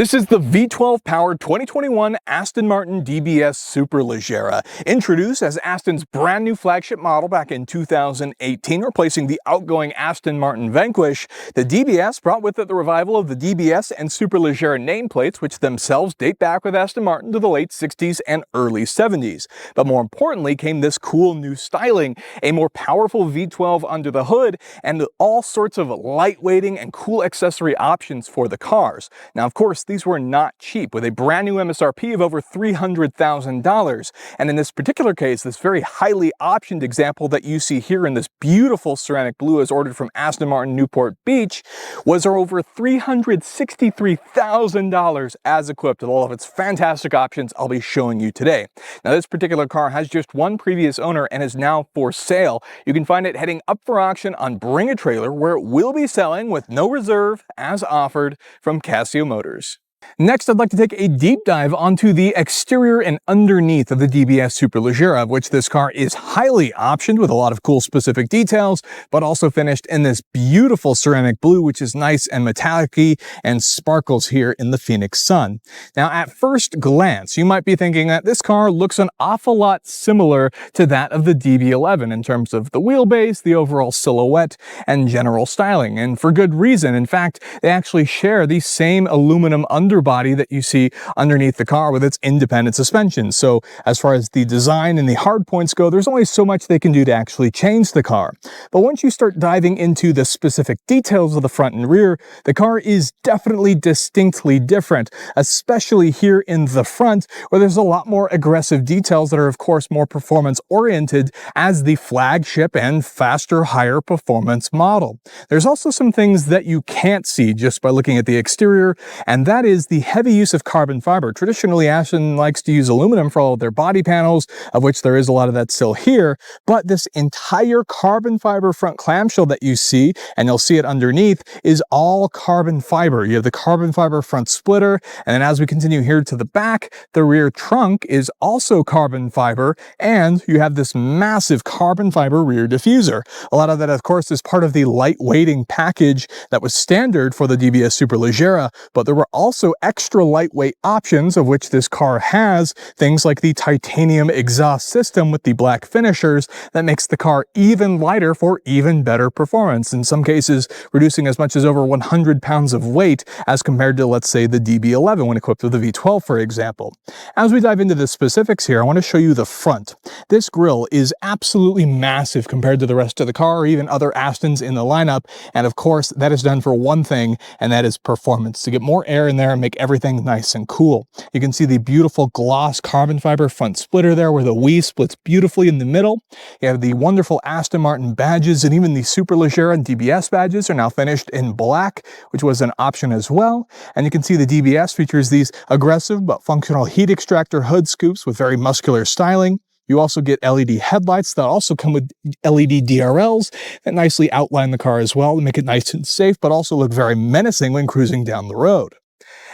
This is the V12-powered 2021 Aston Martin DBS Superleggera, introduced as Aston's brand new flagship model back in 2018, replacing the outgoing Aston Martin Vanquish. The DBS brought with it the revival of the DBS and Superleggera nameplates, which themselves date back with Aston Martin to the late 60s and early 70s. But more importantly came this cool new styling, a more powerful V12 under the hood, and all sorts of lightweighting and cool accessory options for the cars. Now, of course, these were not cheap, with a brand new MSRP of over $300,000. And in this particular case, this very highly optioned example that you see here in this beautiful ceramic blue as ordered from Aston Martin Newport Beach was over $363,000 as equipped with all of its fantastic options I'll be showing you today. Now, this particular car has just one previous owner and is now for sale. You can find it heading up for auction on Bring a Trailer, where it will be selling with no reserve as offered from Casio Motors. Next, I'd like to take a deep dive onto the exterior and underneath of the DBS Superleggera, of which this car is highly optioned with a lot of cool specific details, but also finished in this beautiful ceramic blue, which is nice and metallic-y and sparkles here in the Phoenix sun. Now, at first glance, you might be thinking that this car looks an awful lot similar to that of the DB11 in terms of the wheelbase, the overall silhouette, and general styling, and for good reason. In fact, they actually share the same aluminum underbody that you see underneath the car with its independent suspension. So as far as the design and the hard points go, there's only so much they can do to actually change the car. But once you start diving into the specific details of the front and rear, the car is definitely distinctly different, especially here in the front, where there's a lot more aggressive details that are of course more performance oriented as the flagship and faster, higher performance model. There's also some things that you can't see just by looking at the exterior, and that is the heavy use of carbon fiber. Traditionally, Aston likes to use aluminum for all of their body panels, of which there is a lot of that still here, but this entire carbon fiber front clamshell that you see, and you'll see it underneath, is all carbon fiber. You have the carbon fiber front splitter, and then as we continue here to the back, the rear trunk is also carbon fiber, and you have this massive carbon fiber rear diffuser. A lot of that, of course, is part of the lightweighting package that was standard for the DBS Superleggera, but there were also extra lightweight options, of which this car has, things like the titanium exhaust system with the black finishers that makes the car even lighter for even better performance, in some cases reducing as much as over 100 pounds of weight as compared to, let's say, the DB11 when equipped with the V12, for example. As we dive into the specifics here, I want to show you the front. This grille is absolutely massive compared to the rest of the car or even other Astons in the lineup, and of course that is done for one thing, and that is performance, to get more air in there and make everything nice and cool. You can see the beautiful gloss carbon fiber front splitter there where the wheel splits beautifully in the middle. You have the wonderful Aston Martin badges, and even the Superleggera and DBS badges are now finished in black, which was an option as well. And you can see the DBS features these aggressive but functional heat extractor hood scoops with very muscular styling. You also get LED headlights that also come with LED DRLs that nicely outline the car as well to make it nice and safe, but also look very menacing when cruising down the road.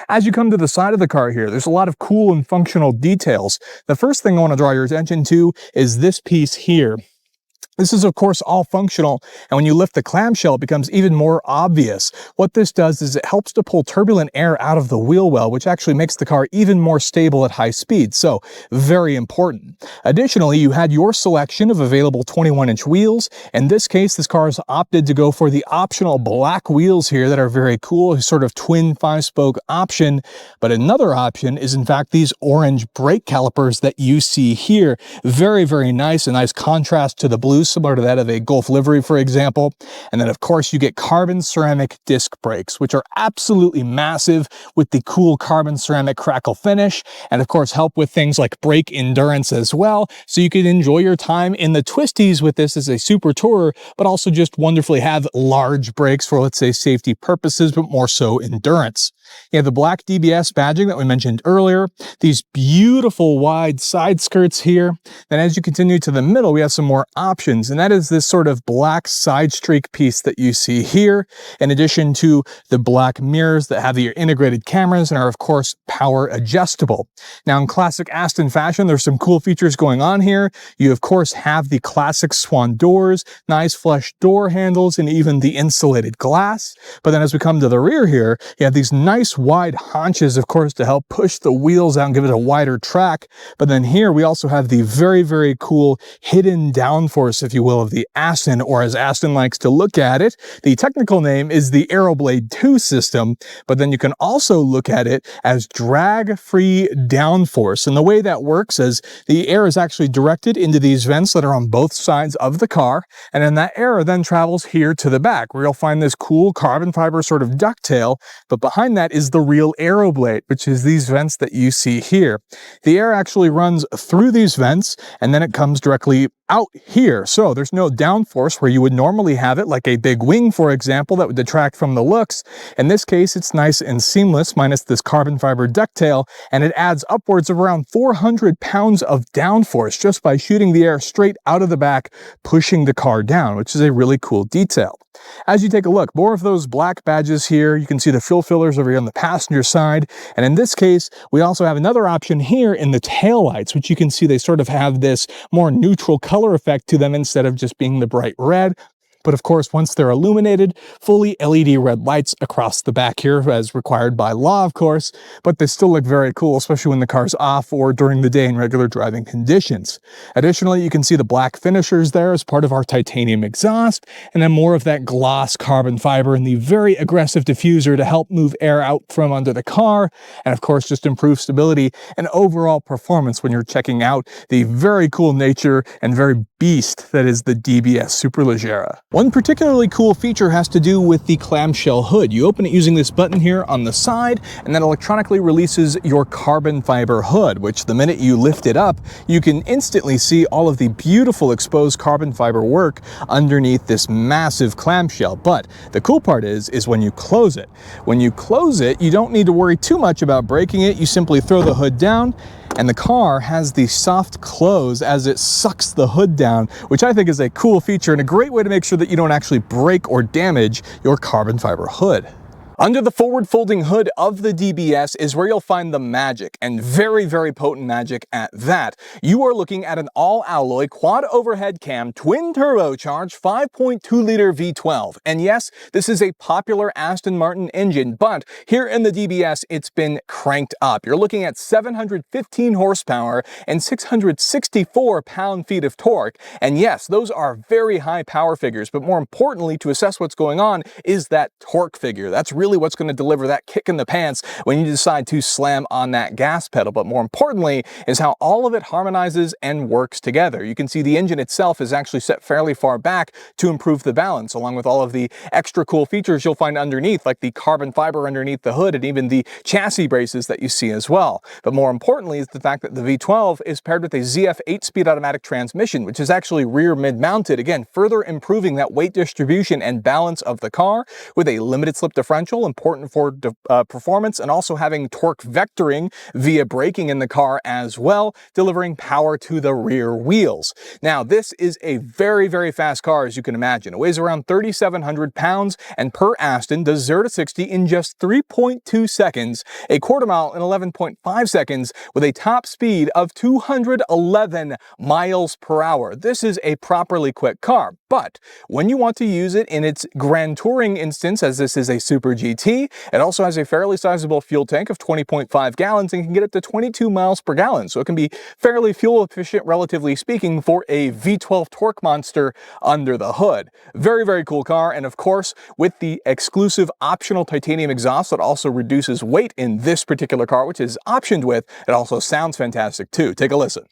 As you come to the side of the car here, there's a lot of cool and functional details. The first thing I want to draw your attention to is this piece here. This is, of course, all functional, and when you lift the clamshell, it becomes even more obvious. What this does is it helps to pull turbulent air out of the wheel well, which actually makes the car even more stable at high speed, so very important. Additionally, you had your selection of available 21-inch wheels. In this case, this car has opted to go for the optional black wheels here that are very cool, a sort of twin 5-spoke option. But another option is, in fact, these orange brake calipers that you see here. Very, very nice, a nice contrast to the blue, similar to that of a Golf livery, for example. And then, of course, you get carbon ceramic disc brakes, which are absolutely massive with the cool carbon ceramic crackle finish, and of course help with things like brake endurance as well, so you can enjoy your time in the twisties with this as a super tourer, but also just wonderfully have large brakes for, let's say, safety purposes, but more so endurance. You have the black DBS badging that we mentioned earlier, these beautiful wide side skirts here. Then as you continue to the middle, we have some more options options, and that is this sort of black side streak piece that you see here, in addition to the black mirrors that have the integrated cameras and are of course power adjustable. Now in classic Aston fashion, there's some cool features going on here. You of course have the classic swan doors, nice flush door handles, and even the insulated glass. But then as we come to the rear here, you have these nice wide haunches, of course, to help push the wheels out and give it a wider track. But then here we also have the very, very cool hidden downforce, if you will, of the Aston, or as Aston likes to look at it, the technical name is the Aeroblade 2 system, but then you can also look at it as drag-free downforce. And the way that works is the air is actually directed into these vents that are on both sides of the car, and then that air then travels here to the back, where you'll find this cool carbon fiber sort of ducktail, but behind that is the real Aeroblade, which is these vents that you see here. The air actually runs through these vents, and then it comes directly out here. So there's no downforce where you would normally have it, like a big wing, for example, that would detract from the looks. In this case, it's nice and seamless, minus this carbon fiber ducktail, and it adds upwards of around 400 pounds of downforce just by shooting the air straight out of the back, pushing the car down, which is a really cool detail. As you take a look, more of those black badges here. You can see the fuel fillers over here on the passenger side. And in this case, we also have another option here in the taillights, which you can see they sort of have this more neutral color effect to them instead of just being the bright red. But of course, once they're illuminated, fully LED red lights across the back here, as required by law, of course, but they still look very cool, especially when the car's off or during the day in regular driving conditions. Additionally, you can see the black finishers there as part of our titanium exhaust, and then more of that gloss carbon fiber and the very aggressive diffuser to help move air out from under the car, and of course, just improve stability and overall performance when you're checking out the very cool nature and very beast that is the DBS Superleggera. One particularly cool feature has to do with the clamshell hood. You open it using this button here on the side, and that electronically releases your carbon fiber hood, which the minute you lift it up, you can instantly see all of the beautiful exposed carbon fiber work underneath this massive clamshell. But the cool part is when you close it. When you close it, you don't need to worry too much about breaking it. You simply throw the hood down, and the car has the soft close as it sucks the hood down, which I think is a cool feature and a great way to make sure that you don't actually break or damage your carbon fiber hood. Under the forward folding hood of the DBS is where you'll find the magic, and very, very potent magic at that. You are looking at an all-alloy quad overhead cam twin turbocharged 5.2 liter V12. And yes, this is a popular Aston Martin engine, but here in the DBS, it's been cranked up. You're looking at 715 horsepower and 664 pound-feet of torque. And yes, those are very high power figures, but more importantly, to assess what's going on is that torque figure. That's really what's going to deliver that kick in the pants when you decide to slam on that gas pedal. But more importantly is how all of it harmonizes and works together. You can see the engine itself is actually set fairly far back to improve the balance, along with all of the extra cool features you'll find underneath, like the carbon fiber underneath the hood and even the chassis braces that you see as well. But more importantly is the fact that the V12 is paired with a ZF 8-speed automatic transmission, which is actually rear mid-mounted, again, further improving that weight distribution and balance of the car, with a limited slip differential, important for performance, and also having torque vectoring via braking in the car as well, delivering power to the rear wheels. Now, this is a very, very fast car, as you can imagine. It weighs around 3,700 pounds, and per Aston does 0 to 60 in just 3.2 seconds, a quarter mile in 11.5 seconds, with a top speed of 211 miles per hour. This is a properly quick car, but when you want to use it in its grand touring instance, as this is a Super GT, it also has a fairly sizable fuel tank of 20.5 gallons and can get up to 22 miles per gallon. So it can be fairly fuel efficient, relatively speaking, for a V12 torque monster under the hood. Very, very cool car. And of course, with the exclusive optional titanium exhaust that also reduces weight in this particular car, which is optioned with, it also sounds fantastic too. Take a listen.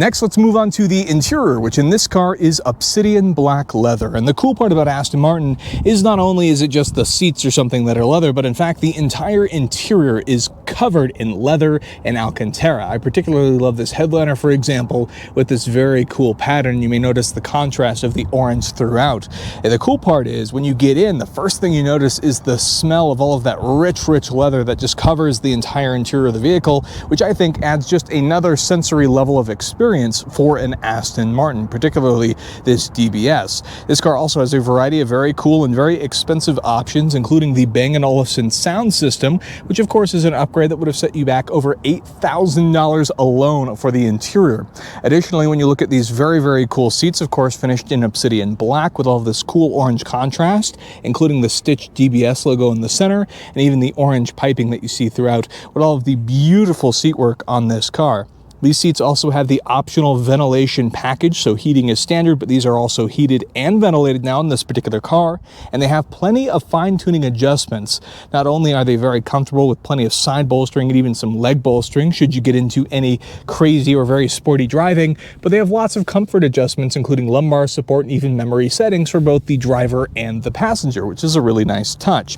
Next, let's move on to the interior, which in this car is obsidian black leather. And the cool part about Aston Martin is not only is it just the seats or something that are leather, but in fact the entire interior is covered in leather and alcantara. I particularly love this headliner, for example, with this very cool pattern. You may notice the contrast of the orange throughout. And the cool part is when you get in, the first thing you notice is the smell of all of that rich leather that just covers the entire interior of the vehicle, which I think adds just another sensory level of experience for an Aston Martin, particularly this DBS. This car also has a variety of very cool and very expensive options, including the Bang & Olufsen sound system, which of course is an upgrade that would have set you back over $8,000 alone for the interior. Additionally, when you look at these very cool seats, of course finished in obsidian black with all of this cool orange contrast, including the stitched DBS logo in the center and even the orange piping that you see throughout, with all of the beautiful seat work on this car. These seats also have the optional ventilation package, so heating is standard, but these are also heated and ventilated now in this particular car, and they have plenty of fine-tuning adjustments. Not only are they very comfortable with plenty of side bolstering and even some leg bolstering should you get into any crazy or very sporty driving, but they have lots of comfort adjustments, including lumbar support and even memory settings for both the driver and the passenger, which is a really nice touch.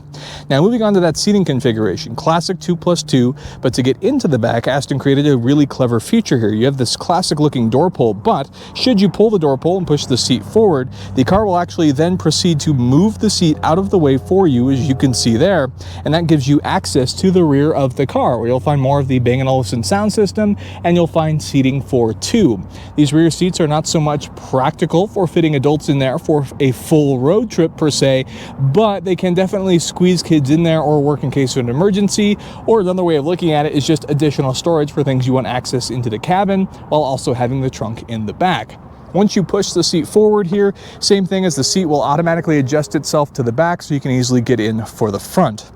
Now moving on to that seating configuration, classic 2+2, but to get into the back, Aston created a really clever feature here. You have this classic looking door pull, but should you pull the door pull and push the seat forward, the car will actually then proceed to move the seat out of the way for you, as you can see there, and that gives you access to the rear of the car, where you'll find more of the Bang & Olufsen sound system, and you'll find seating for two. These rear seats are not so much practical for fitting adults in there for a full road trip per se, but they can definitely squeeze kids in there or work in case of an emergency, or another way of looking at it is just additional storage for things you want access into the cabin while also having the trunk in the back. Once you push the seat forward here, same thing as the seat will automatically adjust itself to the back so you can easily get in for the front.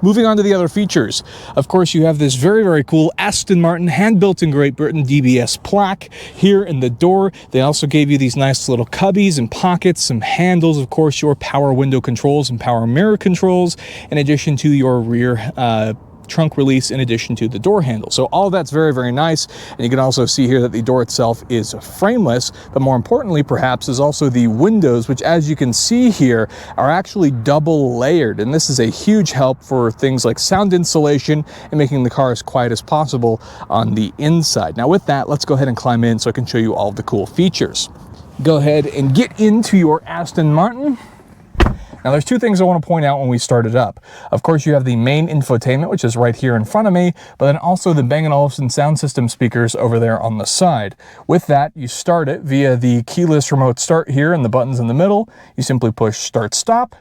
Moving on to the other features, of course you have this very cool Aston Martin hand-built in Great Britain DBS plaque here in the door. They also gave you these nice little cubbies and pockets, some handles, of course your power window controls and power mirror controls, in addition to your rear trunk release, in addition to the door handle. So all of that's very nice, and you can also see here that the door itself is frameless, but more importantly perhaps is also the windows, which as you can see here are actually double layered, and this is a huge help for things like sound insulation and making the car as quiet as possible on the inside. Now with that, let's go ahead and climb in so I can show you all of the cool features. Go ahead and get into your Aston Martin. Now there's two things I want to point out when we start it up. Of course you have the main infotainment, which is right here in front of me, but then also the Bang & Olufsen sound system speakers over there on the side. With that, you start it via the keyless remote start here and the buttons in the middle. You simply push start stop,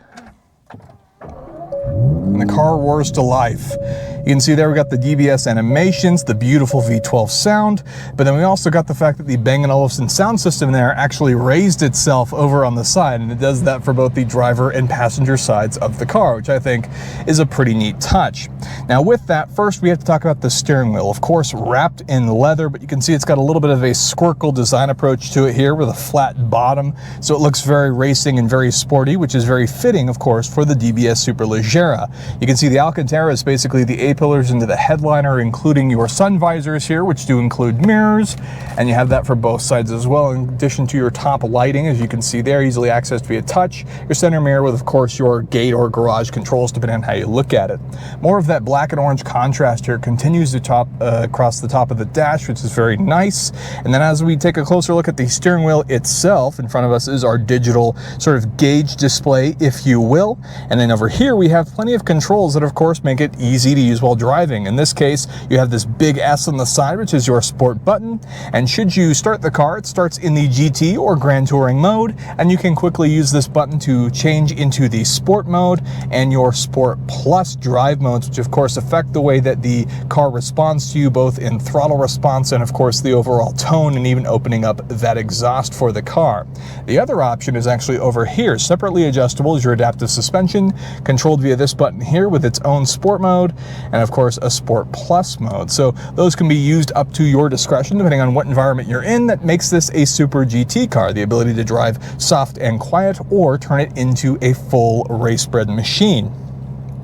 and the car roars to life. You can see there we got the DBS animations, the beautiful V12 sound, but then we also got the fact that the Bang & Olufsen sound system there actually raised itself over on the side, and it does that for both the driver and passenger sides of the car, which I think is a pretty neat touch. Now with that, first we have to talk about the steering wheel. Of course wrapped in leather, but you can see it's got a little bit of a squircle design approach to it here with a flat bottom, so it looks very racing and very sporty, which is very fitting of course for the DBS Superleggera. You can see the alcantara is basically the A-pillars into the headliner, including your sun visors here, which do include mirrors, and you have that for both sides as well, in addition to your top lighting, as you can see there, easily accessed via touch, your center mirror with of course your gate or garage controls depending on how you look at it. More of that black and orange contrast here continues to across the top of the dash, which is very nice. And then as we take a closer look at the steering wheel itself, in front of us is our digital sort of gauge display, if you will, and then over here we have plenty of controls that of course make it easy to use while driving. In this case, you have this big S on the side, which is your sport button, and should you start the car, it starts in the GT or Grand Touring mode, and you can quickly use this button to change into the sport mode and your sport plus drive modes, which of course affect the way that the car responds to you, both in throttle response and of course the overall tone, and even opening up that exhaust for the car. The other option is actually over here, separately adjustable, is your adaptive suspension, controlled via this button here with its own sport mode, and of course a sport plus mode. So those can be used up to your discretion depending on what environment you're in. That makes this a super GT car, the ability to drive soft and quiet or turn it into a full race bred machine.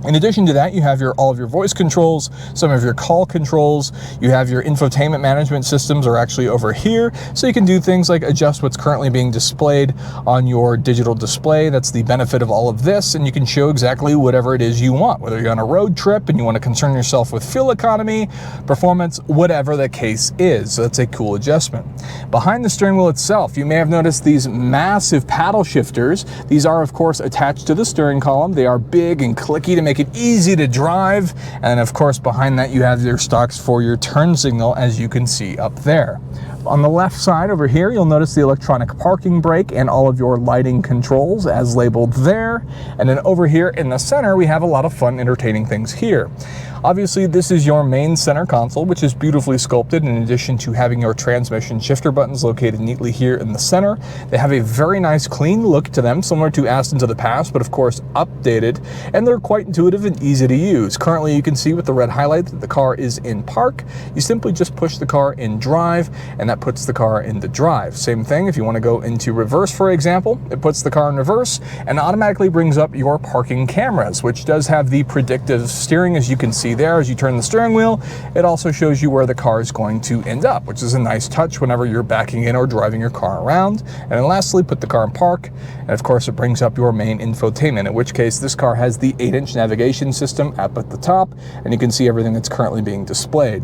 In addition to that, you have all of your voice controls, some of your call controls, you have your infotainment management systems are actually over here, so you can do things like adjust what's currently being displayed on your digital display. That's the benefit of all of this, and you can show exactly whatever it is you want, whether you're on a road trip and you want to concern yourself with fuel economy, performance, whatever the case is. So that's a cool adjustment. Behind the steering wheel itself, you may have noticed these massive paddle shifters. These are, of course, attached to the steering column. They are big and clicky to make it easy to drive, and of course behind that you have your stalks for your turn signal, as you can see up there. On the left side over here, you'll notice the electronic parking brake and all of your lighting controls as labeled there. And then over here in the center, we have a lot of fun, entertaining things here. Obviously, this is your main center console, which is beautifully sculpted. In addition to having your transmission shifter buttons located neatly here in the center, they have a very nice clean look to them, similar to Astons of the past, but of course updated, and they're quite intuitive and easy to use. Currently, you can see with the red highlight that the car is in park. You simply just push the car in drive, and that puts the car into drive. Same thing if you want to go into reverse, for example, it puts the car in reverse and automatically brings up your parking cameras, which does have the predictive steering, as you can see there. As you turn the steering wheel, it also shows you where the car is going to end up, which is a nice touch whenever you're backing in or driving your car around. And then lastly, put the car in park, and of course it brings up your main infotainment, in which case this car has the 8-inch navigation system up at the top, and you can see everything that's currently being displayed.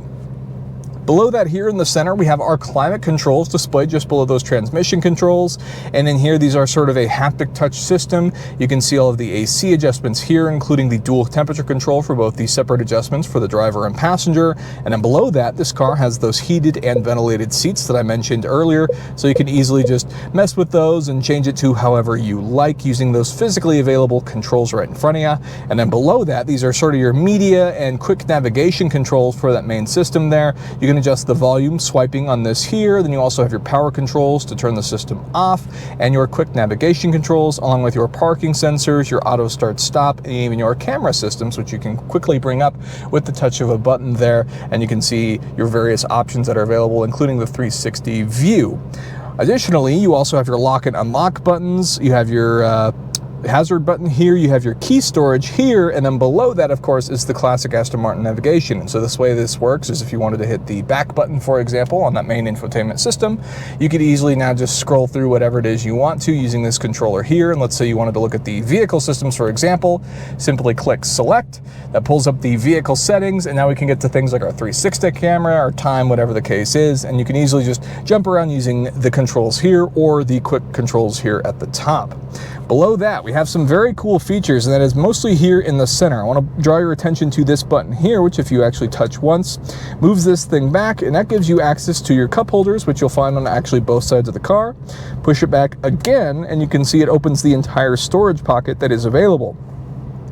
Below that, here in the center, we have our climate controls displayed just below those transmission controls. And in here, these are sort of a haptic touch system. You can see all of the AC adjustments here, including the dual temperature control for both the separate adjustments for the driver and passenger. And then below that, this car has those heated and ventilated seats that I mentioned earlier. So you can easily just mess with those and change it to however you like using those physically available controls right in front of you. And then below that, these are sort of your media and quick navigation controls for that main system there. You can adjust the volume swiping on this here. Then you also have your power controls to turn the system off, and your quick navigation controls, along with your parking sensors, your auto start stop, and even your camera systems, which you can quickly bring up with the touch of a button there. And you can see your various options that are available, including the 360 view. Additionally, you also have your lock and unlock buttons. You have your hazard button here, you have your key storage here, and then below that, of course, is the classic Aston Martin navigation. And so this way this works is if you wanted to hit the back button, for example, on that main infotainment system, you could easily now just scroll through whatever it is you want to using this controller here. And let's say you wanted to look at the vehicle systems, for example, simply click select. That pulls up the vehicle settings, and now we can get to things like our 360 camera, our time, whatever the case is, and you can easily just jump around using the controls here or the quick controls here at the top. Below that, we have some very cool features, and that is mostly here in the center. I want to draw your attention to this button here, which if you actually touch once, moves this thing back, and that gives you access to your cup holders, which you'll find on actually both sides of the car. Push it back again, and you can see it opens the entire storage pocket that is available.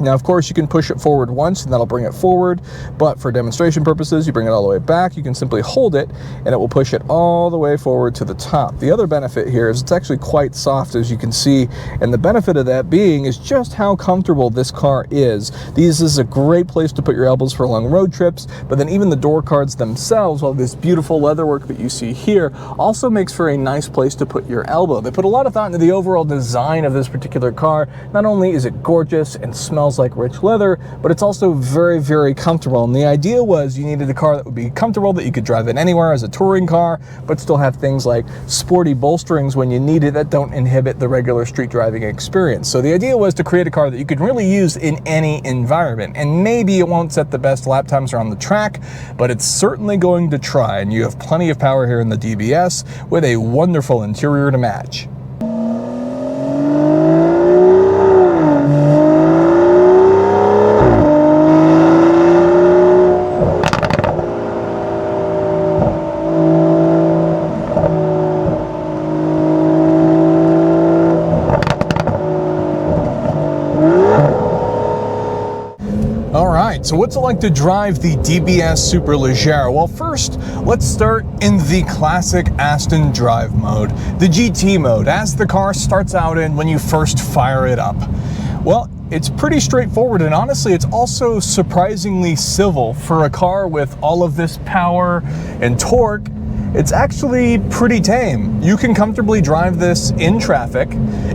Now, of course, you can push it forward once and that'll bring it forward, but for demonstration purposes, you bring it all the way back. You can simply hold it and it will push it all the way forward to the top. The other benefit here is it's actually quite soft, as you can see, and the benefit of that being is just how comfortable this car is. This is a great place to put your elbows for long road trips, but then even the door cards themselves, all this beautiful leatherwork that you see here, also makes for a nice place to put your elbow. They put a lot of thought into the overall design of this particular car. Not only is it gorgeous and smells like rich leather, but it's also very, very comfortable. And the idea was you needed a car that would be comfortable, that you could drive in anywhere as a touring car, but still have things like sporty bolsterings when you need it that don't inhibit the regular street driving experience. So the idea was to create a car that you could really use in any environment. And maybe it won't set the best lap times around the track, but it's certainly going to try. And you have plenty of power here in the DBS with a wonderful interior to match. So what's it like to drive the DBS Superleggera? Well, first, let's start in the classic Aston drive mode, the GT mode, as the car starts out in when you first fire it up. Well, it's pretty straightforward, and honestly, it's also surprisingly civil for a car with all of this power and torque. it's actually pretty tame. You can comfortably drive this in traffic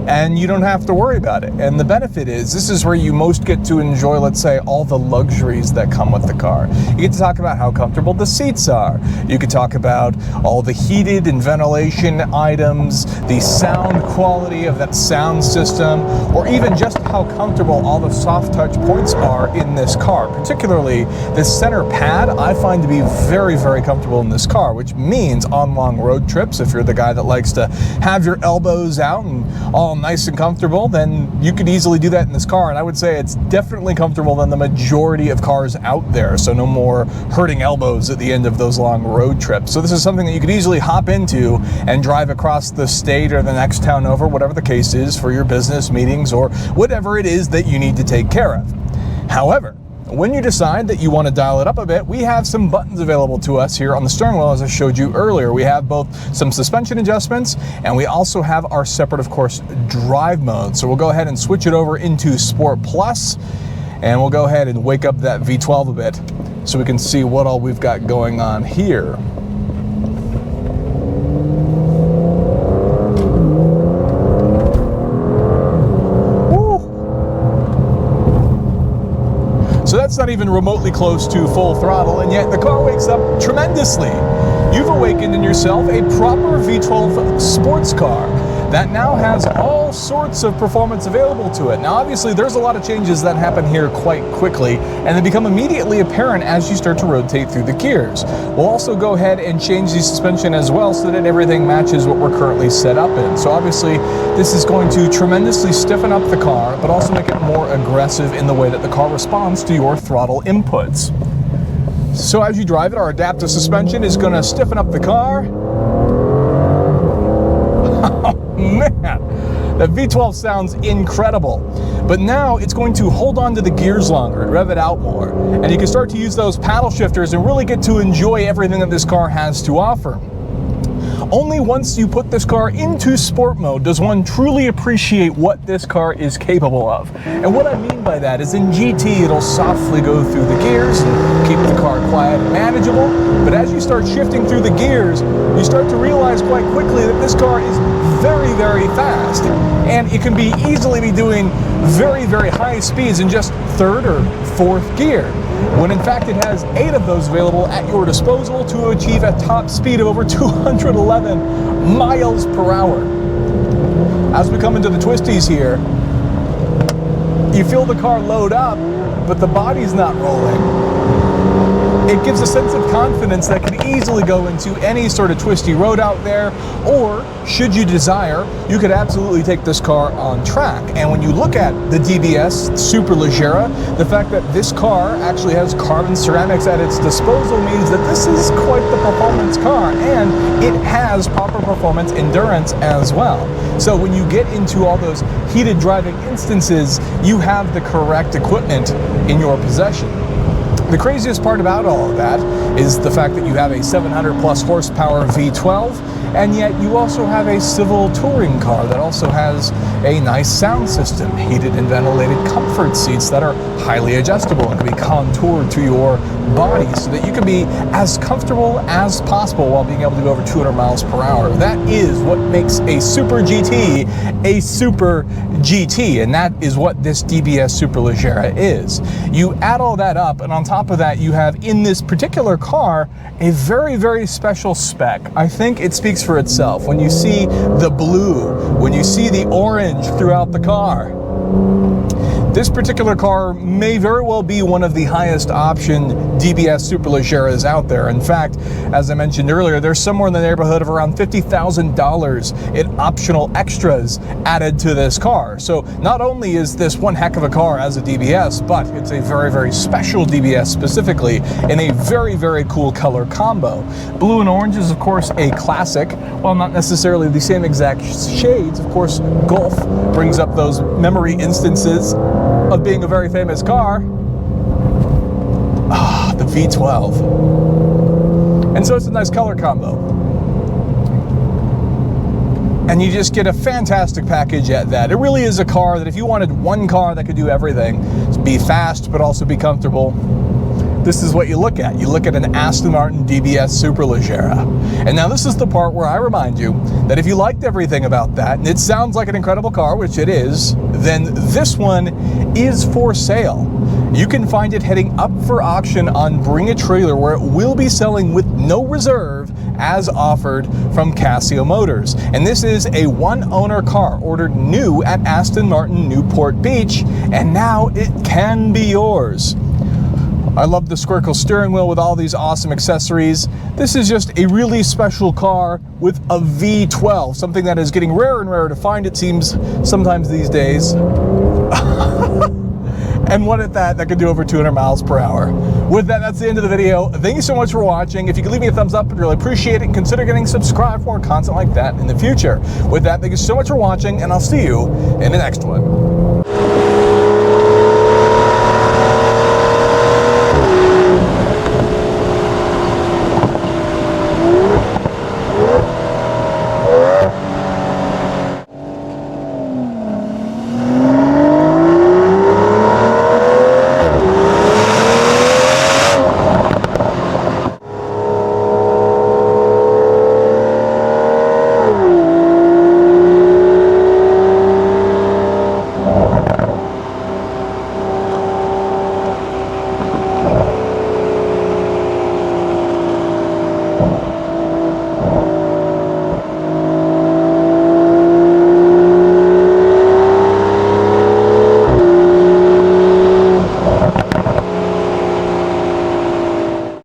and you don't have to worry about it. And the benefit is, this is where you most get to enjoy, let's say, all the luxuries that come with the car. You get to talk about how comfortable the seats are. You could talk about all the heated and ventilation items, the sound quality of that sound system, or even just how comfortable all the soft touch points are in this car. Particularly this center pad, I find to be very, very comfortable in this car, which means on long road trips, if you're the guy that likes to have your elbows out and all nice and comfortable, then you could easily do that in this car. And I would say it's definitely comfortable than the majority of cars out there. So no more hurting elbows at the end of those long road trips. So this is something that you could easily hop into and drive across the state or the next town over, whatever the case is, for your business meetings or whatever it is that you need to take care of. However, when you decide that you want to dial it up a bit, we have some buttons available to us here on the steering wheel, as I showed you earlier. We have both some suspension adjustments, and we also have our separate, of course, drive mode. So we'll go ahead and switch it over into Sport Plus, and we'll go ahead and wake up that V12 a bit so we can see what all we've got going on here. So that's not even remotely close to full throttle, and yet the car wakes up tremendously. You've awakened in yourself a proper V12 sports car that now has all sorts of performance available to it. Now obviously there's a lot of changes that happen here quite quickly, and they become immediately apparent as you start to rotate through the gears. We'll also go ahead and change the suspension as well so that everything matches what we're currently set up in. So obviously this is going to tremendously stiffen up the car, but also make it more aggressive in the way that the car responds to your throttle inputs. So as you drive it, our adaptive suspension is going to stiffen up the car. Man, that V12 sounds incredible. But now it's going to hold on to the gears longer and rev it out more. And you can start to use those paddle shifters and really get to enjoy everything that this car has to offer. Only once you put this car into sport mode does one truly appreciate what this car is capable of. And what I mean by that is in GT, it'll softly go through the gears and keep the car quiet and manageable. But as you start shifting through the gears, you start to realize quite quickly that this car is very, very fast. And it can easily be doing very, very high speeds in just third or fourth gear, when in fact it has 8 of those available at your disposal to achieve a top speed of over 211 miles per hour. As we come into the twisties here, you feel the car load up, but the body's not rolling. It gives a sense of confidence that can easily go into any sort of twisty road out there, or should you desire, you could absolutely take this car on track. And when you look at the DBS Superleggera, the fact that this car actually has carbon ceramics at its disposal means that this is quite the performance car, and it has proper performance endurance as well. So when you get into all those heated driving instances, you have the correct equipment in your possession. The craziest part about all of that is the fact that you have a 700 plus horsepower V12, and yet you also have a civil touring car that also has a nice sound system, heated and ventilated comfort seats that are highly adjustable and can be contoured to your body so that you can be as comfortable as possible while being able to go over 200 miles per hour. That is what makes a Super GT a Super GT, and that is what this DBS Superleggera is. You add all that up, and on top of that, you have in this particular car a very, very special spec. I think it speaks for itself. When you see the blue, when you see the orange throughout the car, this particular car may very well be one of the highest option DBS Superleggeras out there. In fact, as I mentioned earlier, there's somewhere in the neighborhood of around $50,000 in optional extras added to this car. So not only is this one heck of a car as a DBS, but it's a very, very special DBS specifically in a very, very cool color combo. Blue and orange is of course a classic, while not necessarily the same exact shades. Of course, Golf brings up those memory instances of being a very famous car. The V12. And so it's a nice color combo. And you just get a fantastic package at that. It really is a car that if you wanted one car that could do everything, be fast but also be comfortable, this is what you look at. You look at an Aston Martin DBS Superleggera. And now this is the part where I remind you that if you liked everything about that, and it sounds like an incredible car, which it is, then this one is for sale. You can find it heading up for auction on Bring a Trailer, where it will be selling with no reserve as offered from Casio Motors. And this is a one-owner car ordered new at Aston Martin Newport Beach, and now it can be yours. I love the Squircle steering wheel with all these awesome accessories. This is just a really special car with a V12, something that is getting rarer and rarer to find, it seems, sometimes these days. And one at that can do over 200 miles per hour. With that, that's the end of the video. Thank you so much for watching. If you could leave me a thumbs up, I'd really appreciate it, and consider getting subscribed for more content like that in the future. With that, thank you so much for watching, and I'll see you in the next one.